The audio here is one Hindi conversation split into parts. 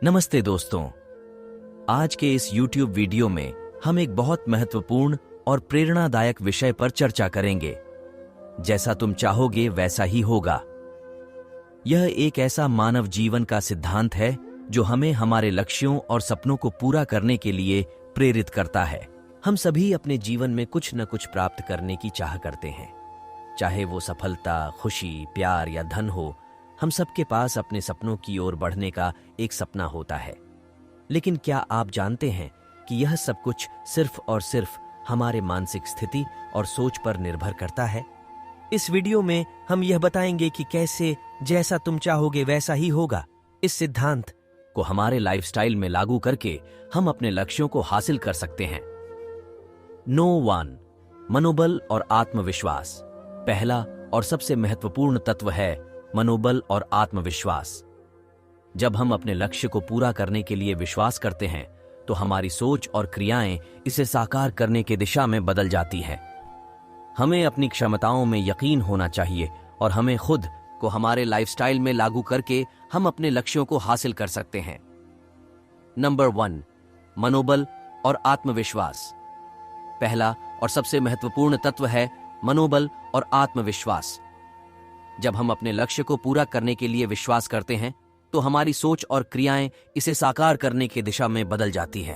नमस्ते दोस्तों। आज के इस YouTube वीडियो में हम एक बहुत महत्वपूर्ण और प्रेरणादायक विषय पर चर्चा करेंगे। जैसा तुम चाहोगे वैसा ही होगा। यह एक ऐसा मानव जीवन का सिद्धांत है जो हमें हमारे लक्ष्यों और सपनों को पूरा करने के लिए प्रेरित करता है। हम सभी अपने जीवन में कुछ न कुछ प्राप्त करने की चाह करते हैं, चाहे वो सफलता, खुशी, प्यार या धन हो। हम सबके पास अपने सपनों की ओर बढ़ने का एक सपना होता है। लेकिन क्या आप जानते हैं कि यह सब कुछ सिर्फ और सिर्फ हमारे मानसिक स्थिति और सोच पर निर्भर करता है? इस वीडियो में हम यह बताएंगे कि कैसे जैसा तुम चाहोगे वैसा ही होगा इस सिद्धांत को हमारे लाइफस्टाइल में लागू करके हम अपने लक्ष्यों को हासिल कर सकते हैं। नो 1 मनोबल और आत्मविश्वास। पहला और सबसे महत्वपूर्ण तत्व है मनोबल और आत्मविश्वास। जब हम अपने लक्ष्य को पूरा करने के लिए विश्वास करते हैं तो हमारी सोच और क्रियाएं इसे साकार करने की दिशा में बदल जाती हैं। हमें अपनी क्षमताओं में यकीन होना चाहिए और हमें खुद को हमारे लाइफस्टाइल में लागू करके हम अपने लक्ष्यों को हासिल कर सकते हैं। नंबर 1 मनोबल और आत्मविश्वास। पहला और सबसे महत्वपूर्ण तत्व है मनोबल और आत्मविश्वास। जब हम अपने लक्ष्य को पूरा करने के लिए विश्वास करते हैं तो हमारी सोच और क्रियाएं इसे साकार करने की दिशा में बदल जाती है।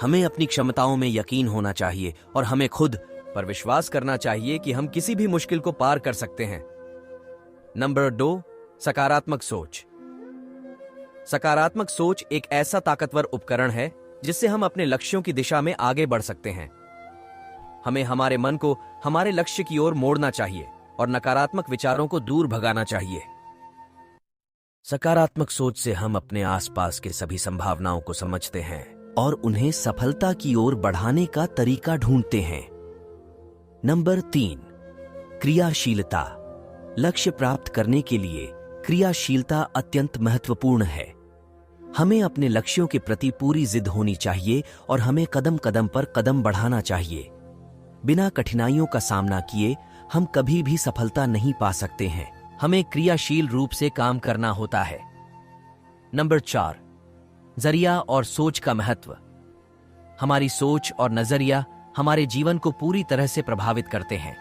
हमें अपनी क्षमताओं में यकीन होना चाहिए और हमें खुद पर विश्वास करना चाहिए कि हम किसी भी मुश्किल को पार कर सकते हैं। नंबर 2 सकारात्मक सोच। सकारात्मक सोच एक ऐसा ताकतवर उपकरण है जिससे हम अपने लक्ष्यों की दिशा में आगे बढ़ सकते हैं। हमें हमारे मन को हमारे लक्ष्य की ओर मोड़ना चाहिए और नकारात्मक विचारों को दूर भगाना चाहिए। सकारात्मक सोच से हम अपने आसपास के सभी संभावनाओं को समझते हैं और उन्हें सफलता की ओर बढ़ाने का तरीका ढूंढते हैं। नंबर 3 क्रियाशीलता। लक्ष्य प्राप्त करने के लिए क्रियाशीलता अत्यंत महत्वपूर्ण है। हमें अपने लक्ष्यों के प्रति पूरी जिद होनी चाहिए और हमें कदम कदम पर कदम बढ़ाना चाहिए। बिना कठिनाइयों का सामना किए हम कभी भी सफलता नहीं पा सकते हैं। हमें क्रियाशील रूप से काम करना होता है। नंबर 4 जरिया और सोच का महत्व। हमारी सोच और नजरिया हमारे जीवन को पूरी तरह से प्रभावित करते हैं।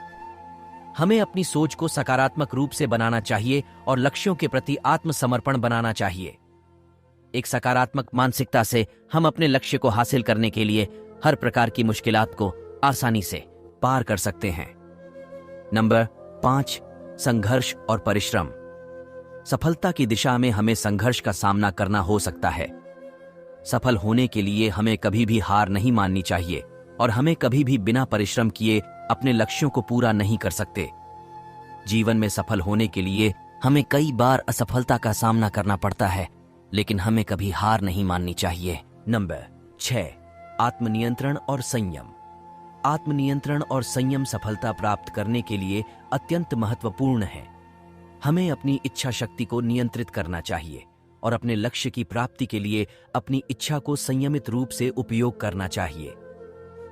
हमें अपनी सोच को सकारात्मक रूप से बनाना चाहिए और लक्ष्यों के प्रति आत्मसमर्पण बनाना चाहिए। एक सकारात्मक मानसिकता से हम अपने लक्ष्य को हासिल करने के लिए हर प्रकार की मुश्किलात को आसानी से पार कर सकते हैं। नंबर 5 संघर्ष और परिश्रम। सफलता की दिशा में हमें संघर्ष का सामना करना हो सकता है। सफल होने के लिए हमें कभी भी हार नहीं माननी चाहिए और हमें कभी भी बिना परिश्रम किए अपने लक्ष्यों को पूरा नहीं कर सकते। जीवन में सफल होने के लिए हमें कई बार असफलता का सामना करना पड़ता है, लेकिन हमें कभी हार नहीं माननी चाहिए। नंबर 6 आत्मनियंत्रण और संयम। आत्मनियंत्रण और संयम सफलता प्राप्त करने के लिए अत्यंत महत्वपूर्ण है। हमें अपनी इच्छा शक्ति को नियंत्रित करना चाहिए और अपने लक्ष्य की प्राप्ति के लिए अपनी इच्छा को संयमित रूप से उपयोग करना चाहिए।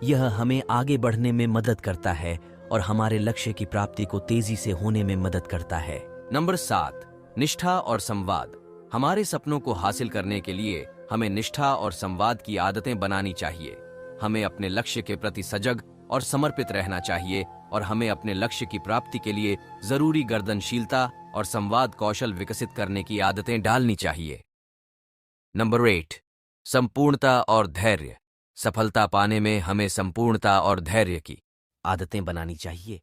यह हमें आगे बढ़ने में मदद करता है और हमारे लक्ष्य की प्राप्ति को तेजी से होने में मदद करता है। नंबर 7 निष्ठा और संवाद। हमारे सपनों को हासिल करने के लिए हमें निष्ठा और संवाद की आदतें बनानी चाहिए। हमें अपने लक्ष्य के प्रति सजग और समर्पित रहना चाहिए और हमें अपने लक्ष्य की प्राप्ति के लिए जरूरी गर्दनशीलता और संवाद कौशल विकसित करने की आदतें डालनी चाहिए। नंबर 8 संपूर्णता और धैर्य। सफलता पाने में हमें संपूर्णता और धैर्य की आदतें बनानी चाहिए